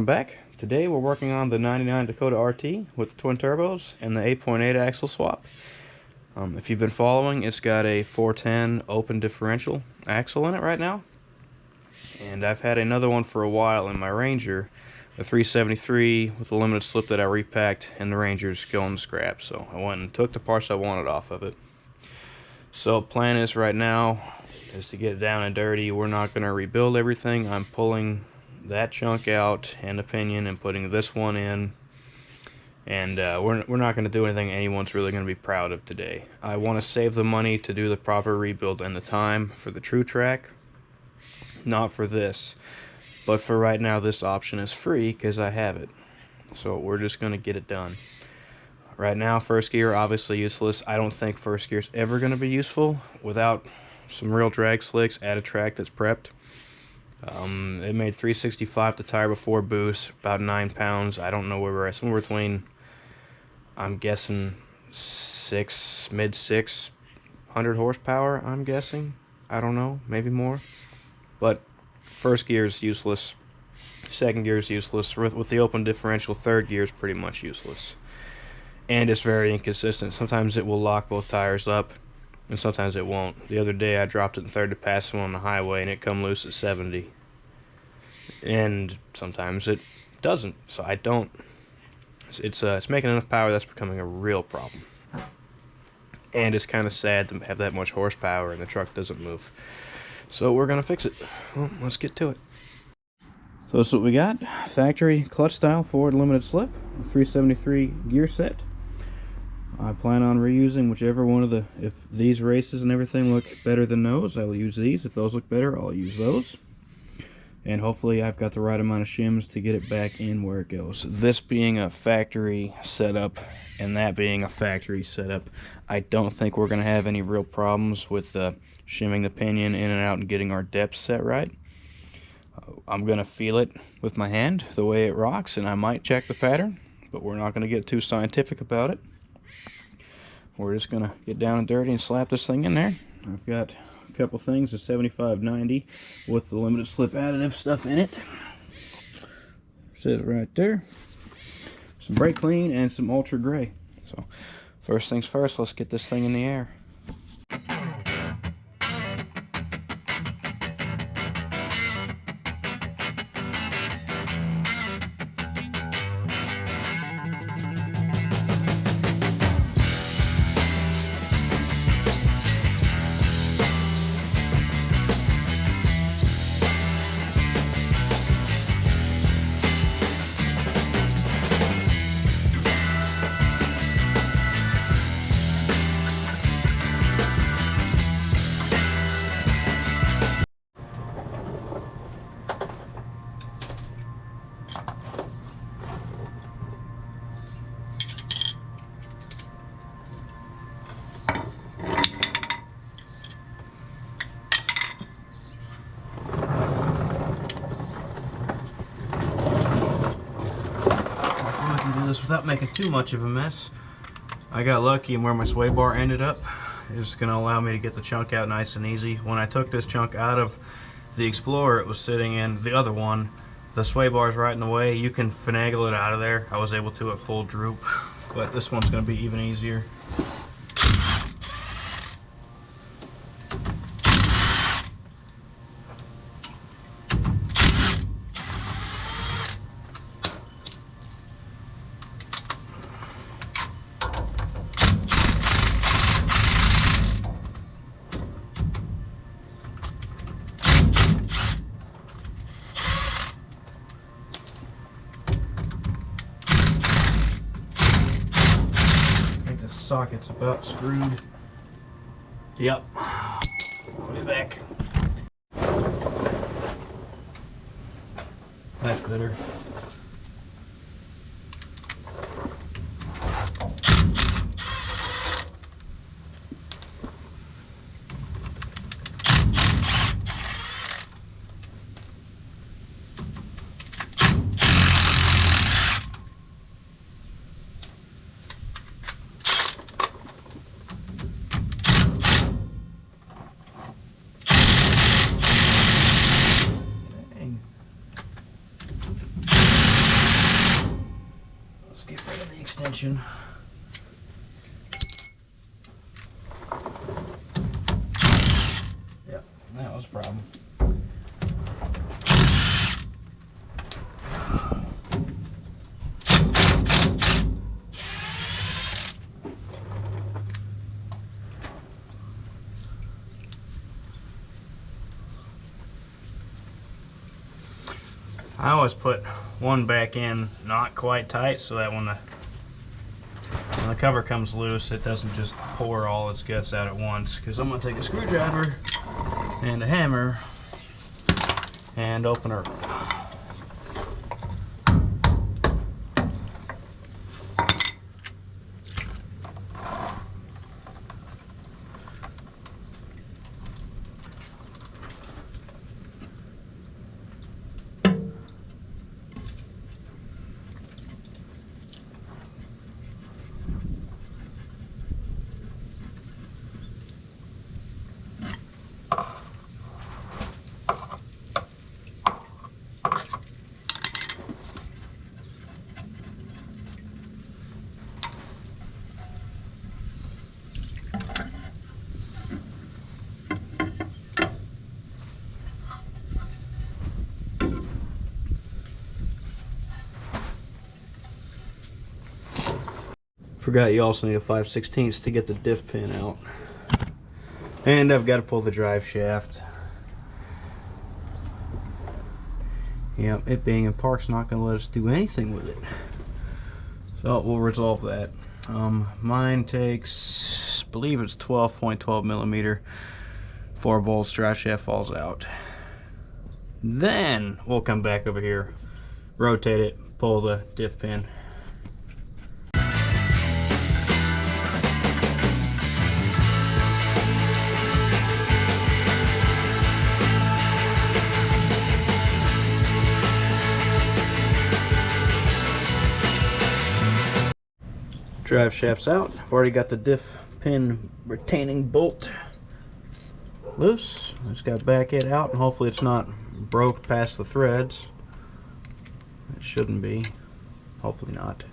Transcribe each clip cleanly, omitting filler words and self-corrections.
back. Today we're working on the 99 Dakota RT with the twin turbos and the 8.8 axle swap. If you've been following, it's got a 410 open differential axle in it right now. And I've had another one for a while in my Ranger, a 373 with a limited slip that I repacked, and the Ranger's going to scrap. So I went and took the parts I wanted off of it. So plan is right now is to get it down and dirty. We're not going to rebuild everything. I'm pulling that chunk out and the pinion and putting this one in, and we're not going to do anything anyone's really going to be proud of today. I want to save the money to do the proper rebuild and the time for the True Track, not for this. But for right now, this option is free because I have it, so we're just going to get it done. Right now, first gear obviously useless. I don't think first gear is ever going to be useful without some real drag slicks at a track that's prepped. It made 365 the tire before boost, about 9 pounds. I don't know where we're at, somewhere between, I'm guessing, mid 600 horsepower, I'm guessing. I don't know, maybe more. But first gear is useless, second gear is useless. With the open differential, third gear is pretty much useless. And it's very inconsistent. Sometimes it will lock both tires up, and sometimes it won't. The other day I dropped it in third to pass one on the highway and it come loose at 70. And sometimes it doesn't. So I don't. It's making enough power that's becoming a real problem. And it's kind of sad to have that much horsepower and the truck doesn't move. So we're gonna fix it. Well, let's get to it. So this is what we got. Factory clutch style forward limited slip, a 373 gear set. I plan on reusing whichever one of if these races and everything look better than those, I will use these. If those look better, I'll use those. And hopefully I've got the right amount of shims to get it back in where it goes. This being a factory setup and that being a factory setup, I don't think we're going to have any real problems with shimming the pinion in and out and getting our depth set right. I'm going to feel it with my hand, the way it rocks, and I might check the pattern, but we're not going to get too scientific about it. We're just going to get down and dirty and slap this thing in there. I've got a couple things, a 7590 with the limited slip additive stuff in it. It says right there. Some brake clean and some ultra gray. So first things first, let's get this thing in the air. This without making too much of a mess. I got lucky and where my sway bar ended up is going to allow me to get the chunk out nice and easy. When I took this chunk out of the Explorer, it was sitting in the other one. The sway bar is right in the way. You can finagle it out of there. I was able to at full droop, but this one's going to be even easier. Socket's about screwed. Yep. Put it back. That's better. tension. Yep, that was a problem. I always put one back in not quite tight so that when the cover comes loose, it doesn't just pour all its guts out at once. Because I'm going to take a screwdriver and a hammer and open her. Forgot you also need a 5/16 to get the diff pin out. And I've got to pull the drive shaft. Yep, it being in park's not going to let us do anything with it. So we'll resolve that. Mine takes, I believe it's 12.12 millimeter. 4 bolts, drive shaft falls out. Then we'll come back over here, rotate it, pull the diff pin. Drive shaft's out. I've already got the diff pin retaining bolt loose. I just got to back it out and hopefully it's not broke past the threads. It shouldn't be. Hopefully not.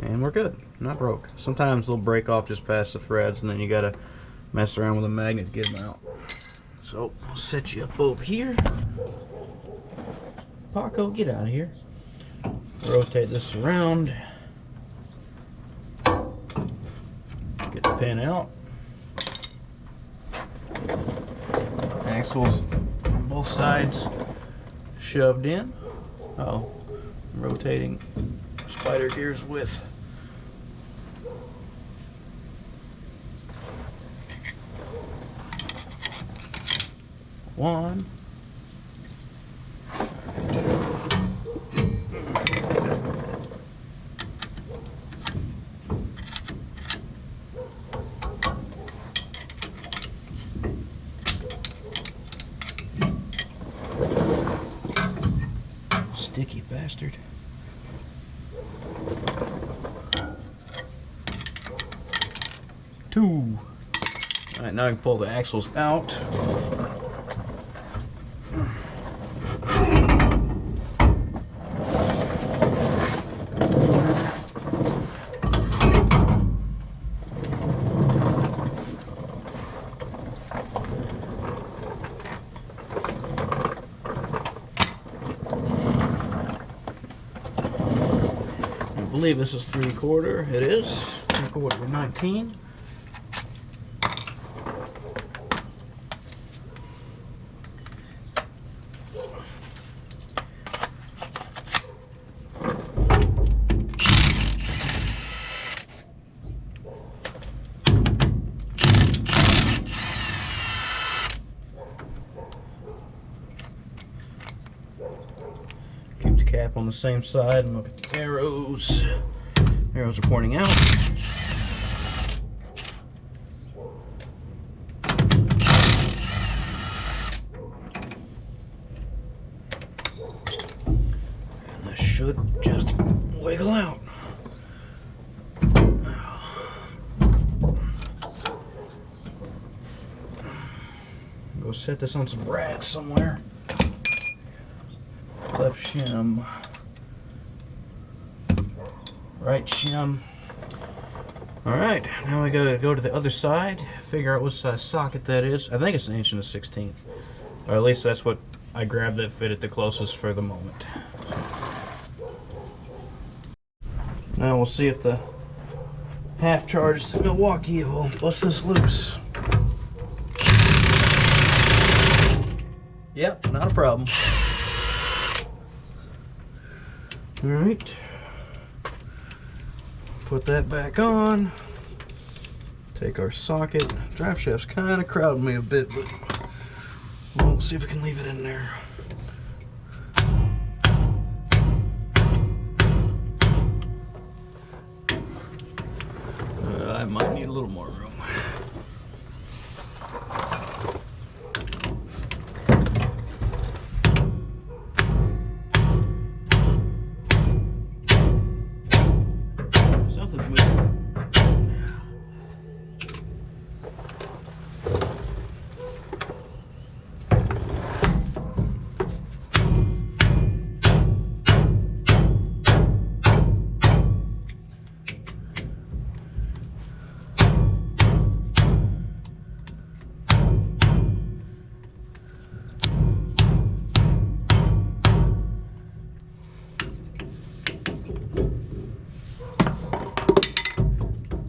And we're good. Not broke. Sometimes they'll break off just past the threads and then you got to mess around with a magnet to get them out. So I'll set you up over here. Paco, get out of here. Rotate this around. Get the pin out. Axles on both sides shoved in. Oh, rotating spider gears with. One. Sticky bastard. Two. Alright, now I can pull the axles out. I believe this is 3/4. It is 3/4 19. Keep the cap on the same side and look at the arrows. Arrows are pointing out. And this should just wiggle out. Go set this on some brads somewhere. Left shim. right shim. Alright, now we gotta go to the other side, figure out what size socket that is. I think it's 1 1/16. Or at least that's what I grabbed that fit it the closest for the moment. Now we'll see if the half-charged Milwaukee will bust this loose. Yep, not a problem. Alright. Put that back on. Take our socket. Drive shaft's kind of crowding me a bit, but we'll see if we can leave it in there. I might need a little more room. Something's moving.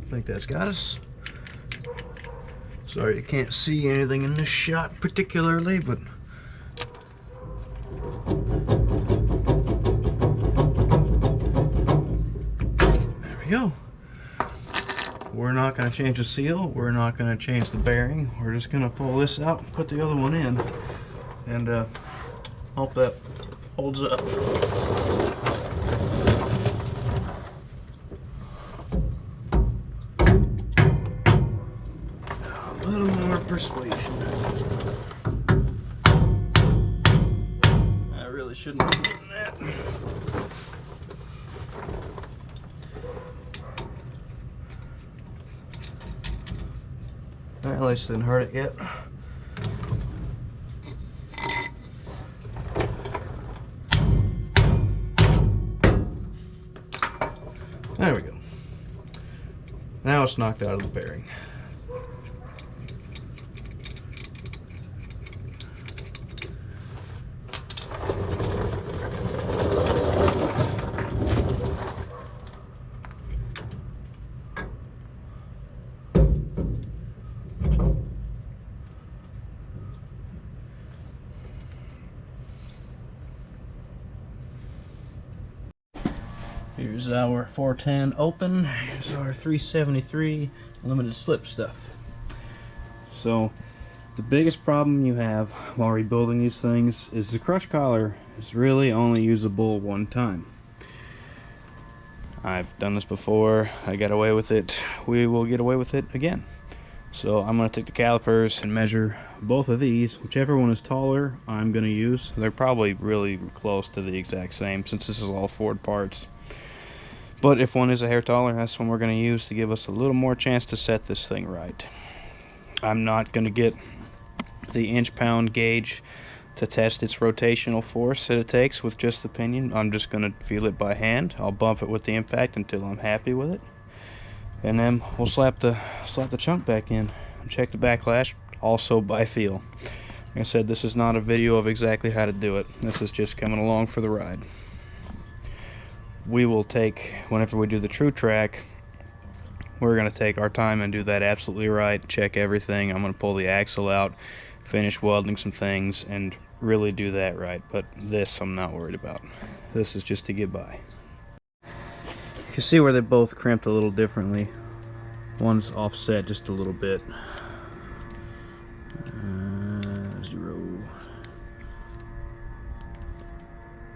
I think that's got us. Sorry you can't see anything in this shot particularly, but there we go. We're not going to change the seal. We're not going to change the bearing. We're just going to pull this out and put the other one in, and hope that holds up. A little more persuasion. I really shouldn't be hitting that. At least didn't hurt it yet. There we go. Now it's knocked out of the bearing. Here's our 410 open. Here's our 373 limited slip stuff. So the biggest problem you have while rebuilding these things is the crush collar is really only usable one time. I've done this before. I got away with it. We will get away with it again. So I'm going to take the calipers and measure both of these. Whichever one is taller, I'm going to use. They're probably really close to the exact same since this is all Ford parts. But if one is a hair taller, that's one we're going to use to give us a little more chance to set this thing right. I'm not going to get the inch-pound gauge to test its rotational force that it takes with just the pinion. I'm just going to feel it by hand. I'll bump it with the impact until I'm happy with it. And then we'll slap the chunk back in and check the backlash also by feel. Like I said, this is not a video of exactly how to do it. This is just coming along for the ride. We will take, whenever we do the true track, we're going to take our time and do that absolutely right, check everything. I'm going to pull the axle out, finish welding some things, and really do that right. But this I'm not worried about. This is just to get by. You can see where they both crimped a little differently. One's offset just a little bit.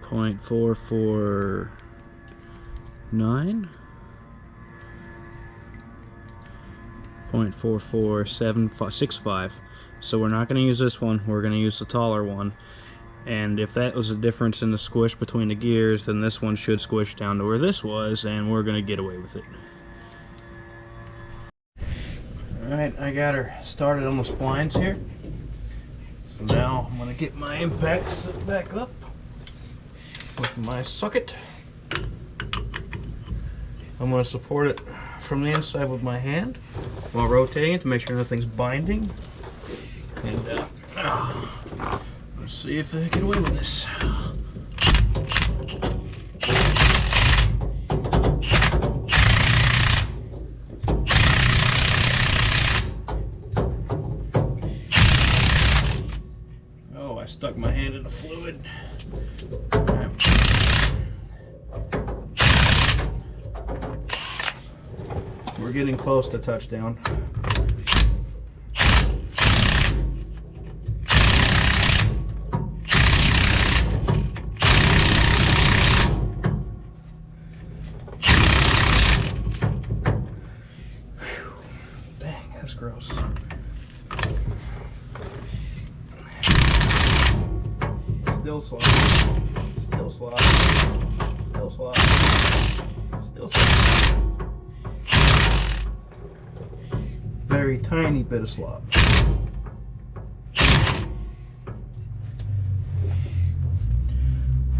0.449, 0.4465. So we're not going to use this one, we're going to use the taller one. And if that was a difference in the squish between the gears, then this one should squish down to where this was, and we're going to get away with it. Alright, I got her started on the splines here. So now I'm going to get my impact set back up with my socket. I'm going to support it from the inside with my hand while rotating it to make sure nothing's binding. And let's see if I get away with this. Oh, I stuck my hand in the fluid. We're getting close to touchdown. Dang, that's gross. Still slop. Still slop. Still slop. Still slop. Very tiny bit of slop.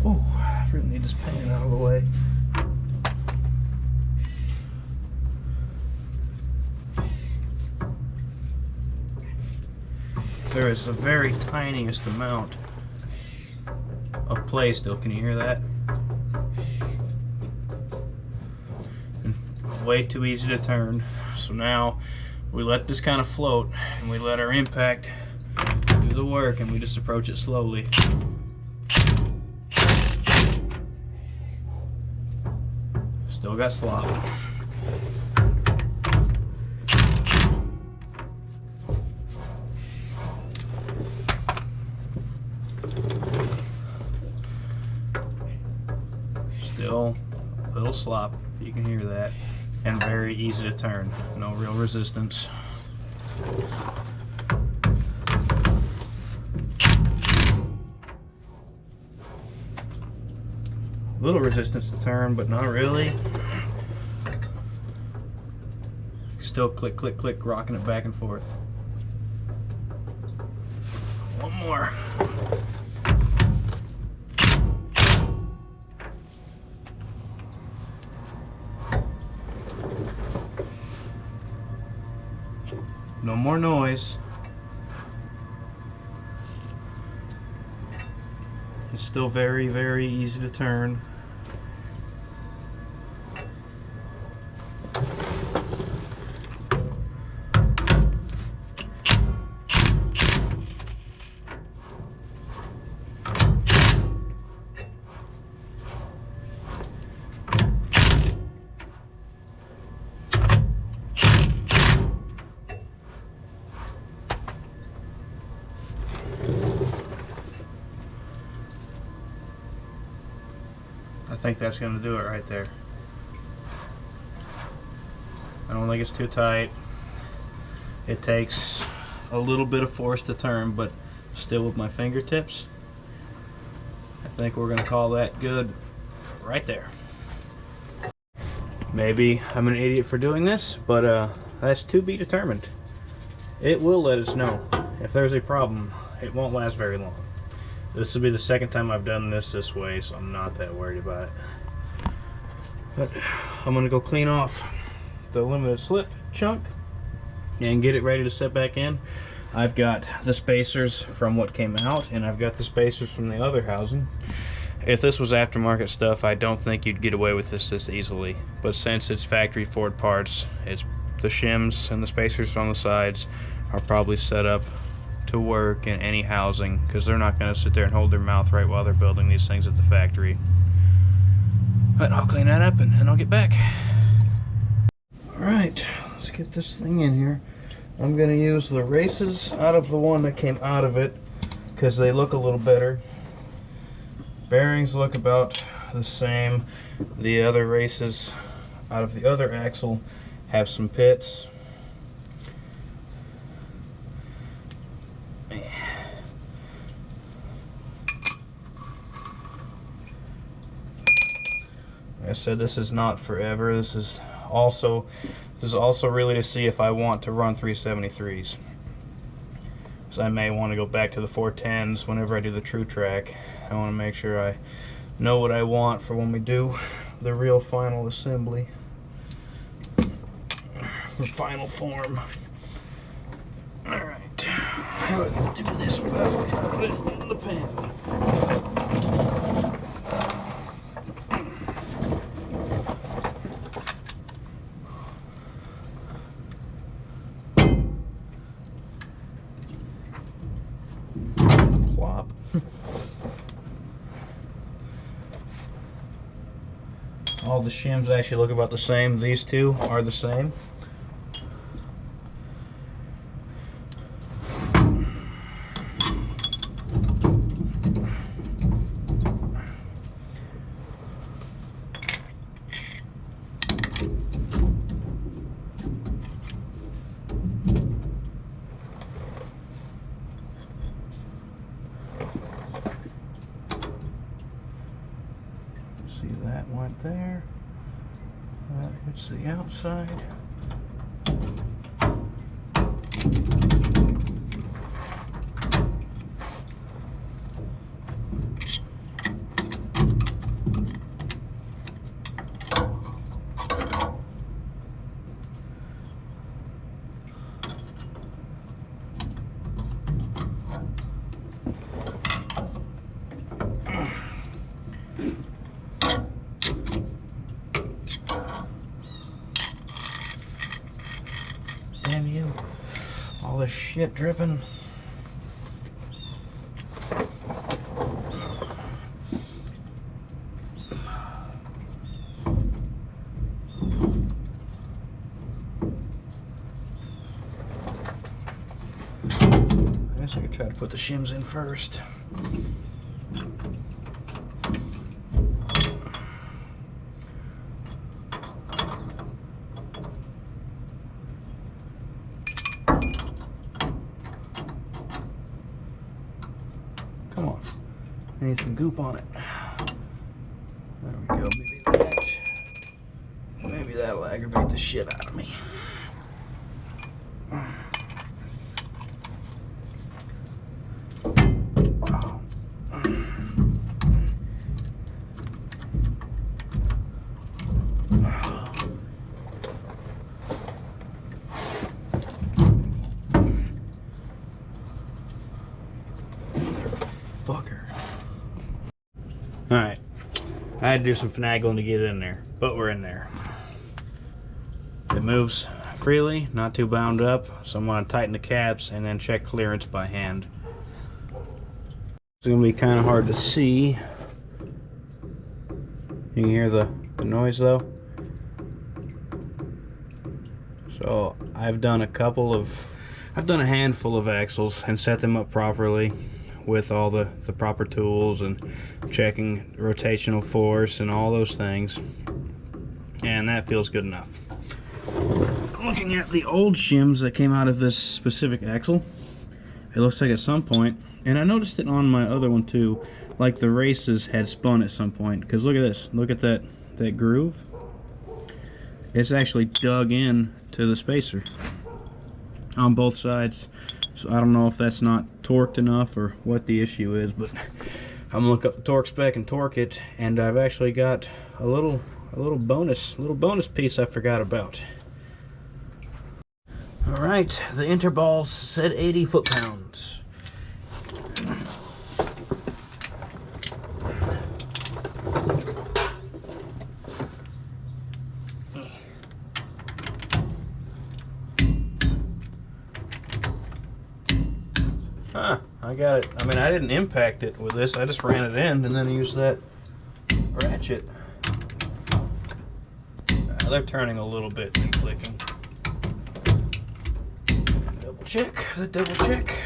Oh, I really need this pan out of the way. There is the very tiniest amount of play still. Can you hear that? And way too easy to turn. So now we let this kind of float and we let our impact do the work and we just approach it slowly. Still got slop. Still a little slop, you can hear that, and very easy to turn, no real resistance. A little resistance to turn, but not really. Still click, click, click, rocking it back and forth. One more. No more noise. It's still very, very easy to turn. I think that's going to do it right there. I don't think it's too tight. It takes a little bit of force to turn, but still with my fingertips, I think we're going to call that good right there. Maybe I'm an idiot for doing this, but that's to be determined. It will let us know. If there's a problem, it won't last very long. This will be the second time I've done this way, so I'm not that worried about it. But I'm going to go clean off the limited slip chunk and get it ready to set back in. I've got the spacers from what came out, and I've got the spacers from the other housing. If this was aftermarket stuff, I don't think you'd get away with this easily. But since it's factory Ford parts, it's the shims and the spacers on the sides are probably set up to work in any housing, because they're not going to sit there and hold their mouth right while they're building these things at the factory. But I'll clean that up and I'll get back. Alright, let's get this thing in here. I'm going to use the races out of the one that came out of it because they look a little better. Bearings look about the same. The other races out of the other axle have some pits. Like I said, this is not forever. This is also really to see if I want to run 373s. Because I may want to go back to the 410s whenever I do the true track. I want to make sure I know what I want for when we do the real final assembly. the final form. Alright, how do I do this without dropping it in the pan? Plop. All the shims actually look about the same. These two are the same. See, that went there. That hits the outside. Damn you. All this shit dripping. I guess I could try to put the shims in first. Come on. I need some goop on it. There we go. Maybe that'll aggravate the shit out of me. Fucker. Alright. I had to do some finagling to get it in there, but we're in there. It moves freely, not too bound up, so I'm going to tighten the caps and then check clearance by hand. It's going to be kind of hard to see. You can hear the noise though. So I've done a handful of axles and set them up properly with all the proper tools and checking rotational force and all those things, and that feels good enough. Looking at the old shims that came out of this specific axle, it looks like at some point, and I noticed it on my other one too, like the races had spun at some point, because look at this, look at that groove. It's actually dug in to the spacer on both sides. So I don't know if that's not torqued enough or what the issue is, but I'm gonna look up the torque spec and torque it, and I've actually got a little bonus piece I forgot about. All right, the interballs said 80 foot-pounds. Huh, I got it. I mean, I didn't impact it with this. I just ran it in and then used that ratchet. They're turning a little bit and clicking. Double check, the double check.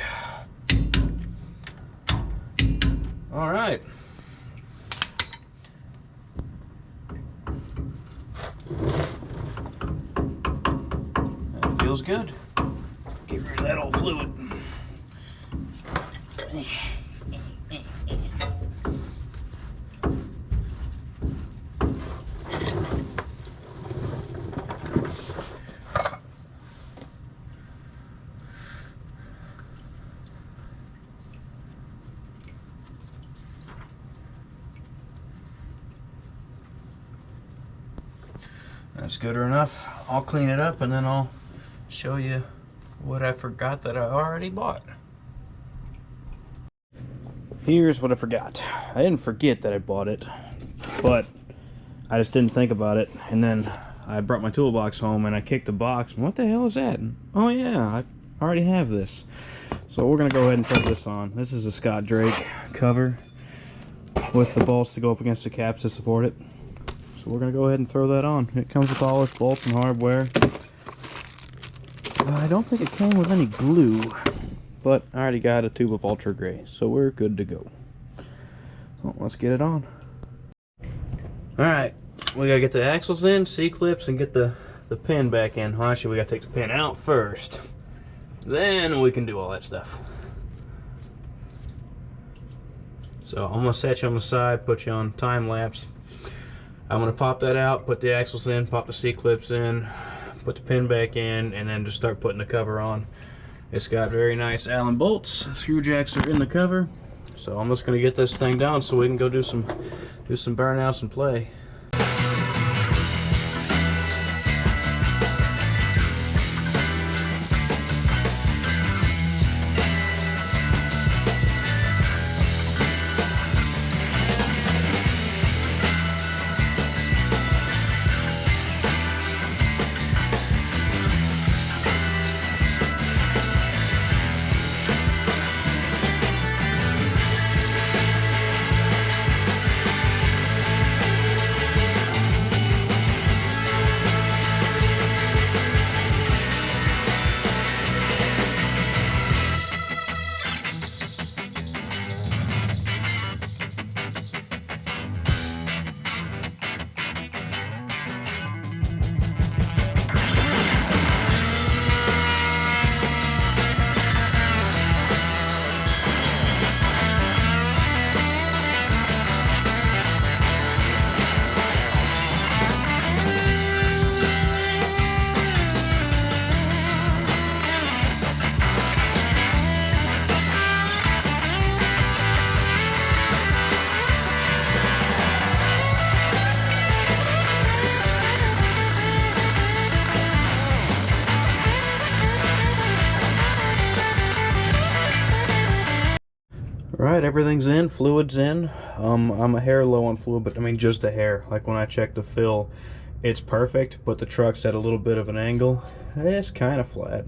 All right. That feels good. Get rid of that old fluid. That's good enough. I'll clean it up and then I'll show you what I forgot that I already bought. Here's what I forgot. I didn't forget that I bought it, but I just didn't think about it. And then I brought my toolbox home and I kicked the box. What the hell is that? Oh yeah, I already have this. So we're gonna go ahead and put this on. This is a Scott Drake cover with the bolts to go up against the caps to support it. So we're gonna go ahead and throw that on. It comes with all its bolts and hardware. I don't think it came with any glue, but I already got a tube of Ultra Gray, so we're good to go. Well, let's get it on. Alright, we gotta get the axles in, C-clips, and get the pin back in. Well, actually, we gotta take the pin out first. Then we can do all that stuff. So I'm gonna set you on the side, put you on time lapse. I'm gonna pop that out, put the axles in, pop the C-clips in, put the pin back in, and then just start putting the cover on. It's got very nice Allen bolts. Screw jacks are in the cover. So I'm just gonna get this thing down so we can go do some burnouts and play. Alright, everything's in, fluid's in. I'm a hair low on fluid, but I mean just the hair. Like when I check the fill, it's perfect, but the truck's at a little bit of an angle. It's kind of flat.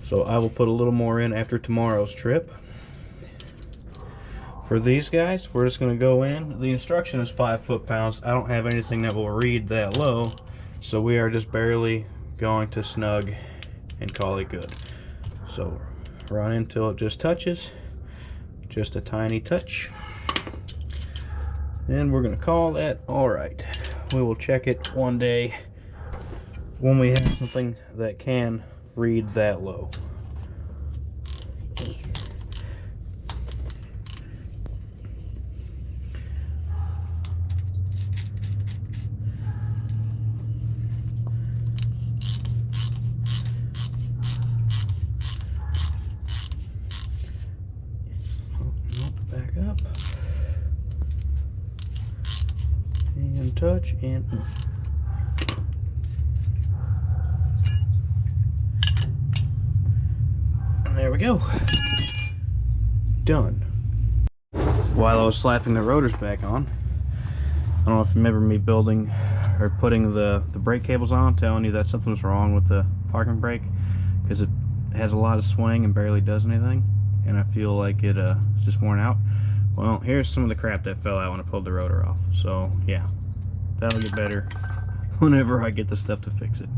So I will put a little more in after tomorrow's trip. For these guys, we're just going to go in. The instruction is 5 foot-pounds. I don't have anything that will read that low, so we are just barely going to snug and call it good. So run until it just touches. Just a tiny touch, and we're gonna call that all right. We will check it one day when we have something that can read that low. Up and touch and there we go. Done. While I was slapping the rotors back on, I don't know if you remember me building or putting the brake cables on, telling you that something's wrong with the parking brake because it has a lot of swing and barely does anything, and I feel like it's just worn out. Well, here's some of the crap that fell out when I pulled the rotor off. So yeah, that'll get better whenever I get the stuff to fix it.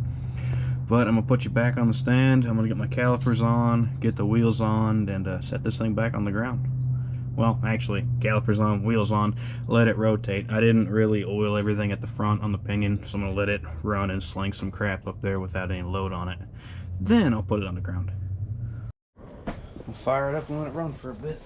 But I'm gonna put you back on the stand. I'm gonna get my calipers on, get the wheels on, and set this thing back on the ground. Well, actually, calipers on, wheels on, let it rotate. I didn't really oil everything at the front on the pinion, so I'm gonna let it run and sling some crap up there without any load on it. Then I'll put it on the ground. We'll fire it up and let it run for a bit.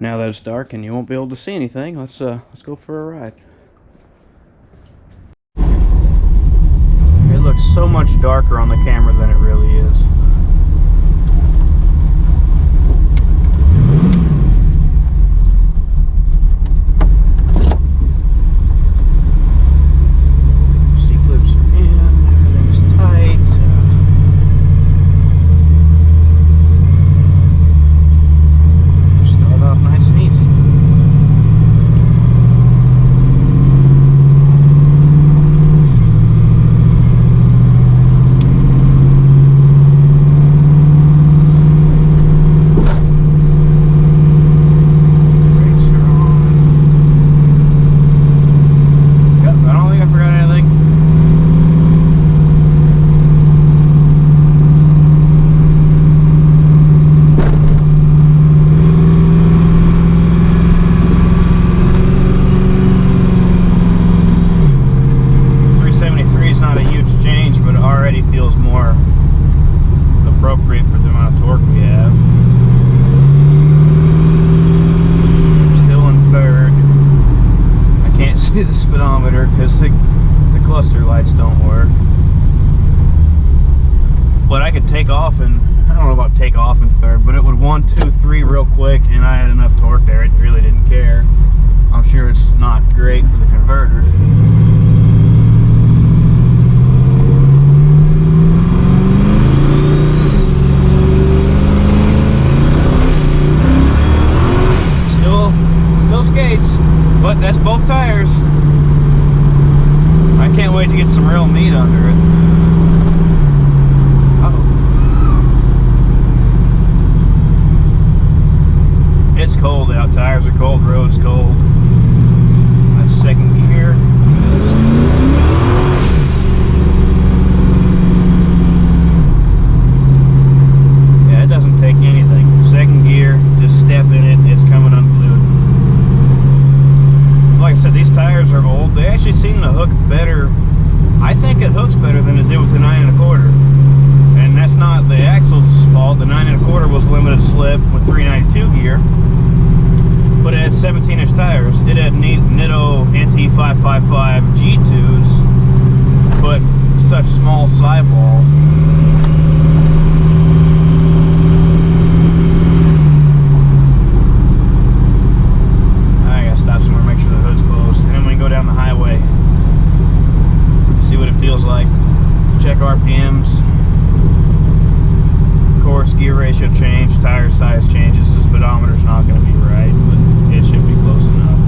Now that it's dark and you won't be able to see anything, let's go for a ride. It looks so much darker on the camera than it really is. C-clips are in, everything's tight. Start off nice and easy. Feels more appropriate for the amount of torque we have. Still in third. I can't see the speedometer because the cluster lights don't work. But I could take off, and I don't know about take off in third, but it would 1, 2, 3 real quick, and I had enough torque there. It really didn't care. I'm sure it's not great for the converter. Skates, but that's both tires. I can't wait to get some real meat under it. It's cold out. Tires are cold. Road's cold. That's second gear. Yeah, it doesn't take anything. Second gear, just step in it. It's coming unglued. Like I said, these tires are old. They actually seem to hook better. I think it hooks better than it did with the 9 1/4. And that's not the axle's fault. The 9 1/4 was limited slip with 392 gear. But it had 17-inch tires. It had Nitto NT 555 G2s, but such small sidewall. Go down the highway, see what it feels like, check RPMs. Of course, gear ratio change, tire size changes, the speedometer's not going to be right, but it should be close enough.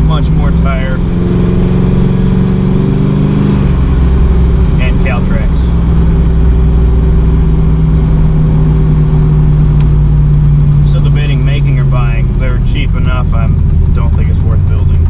Much more tire and Caltrax. Still debating making or buying. They're cheap enough. I don't think it's worth building.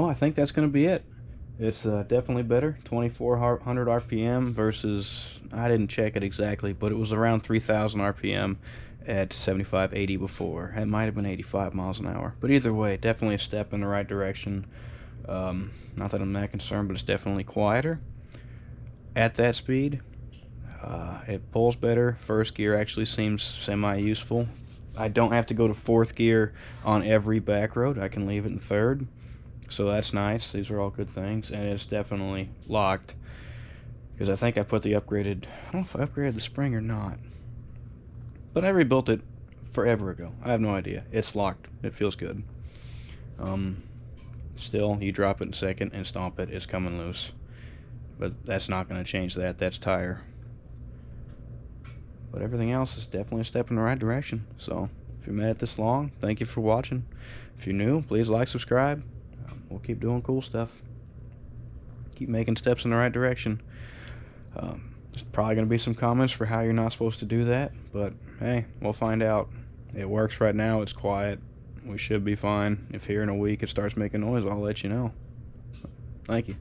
I think that's going to be it. It's definitely better. 2400 RPM versus, I didn't check it exactly, but it was around 3000 RPM at 75, 80 before. It might have been 85 miles an hour. But either way, definitely a step in the right direction. Not that I'm that concerned, but it's definitely quieter. at that speed. It pulls better. First gear actually seems semi-useful. I don't have to go to fourth gear on every back road. I can leave it in third, so that's nice. These are all good things, and it's definitely locked because I think I put the upgraded. I don't know if I upgraded the spring or not, but I rebuilt it forever ago. I have no idea. It's locked. It feels good. Still, you drop it in second and stomp it, it's coming loose. But that's not going to change that. That's tire. But everything else is definitely a step in the right direction. So, if you made it this long, thank you for watching. If you're new, please like, subscribe. We'll keep doing cool stuff. Keep making steps in the right direction. There's probably going to be some comments for how you're not supposed to do that. But, hey, we'll find out. It works right now. It's quiet. We should be fine. If here in a week it starts making noise, I'll let you know. Thank you.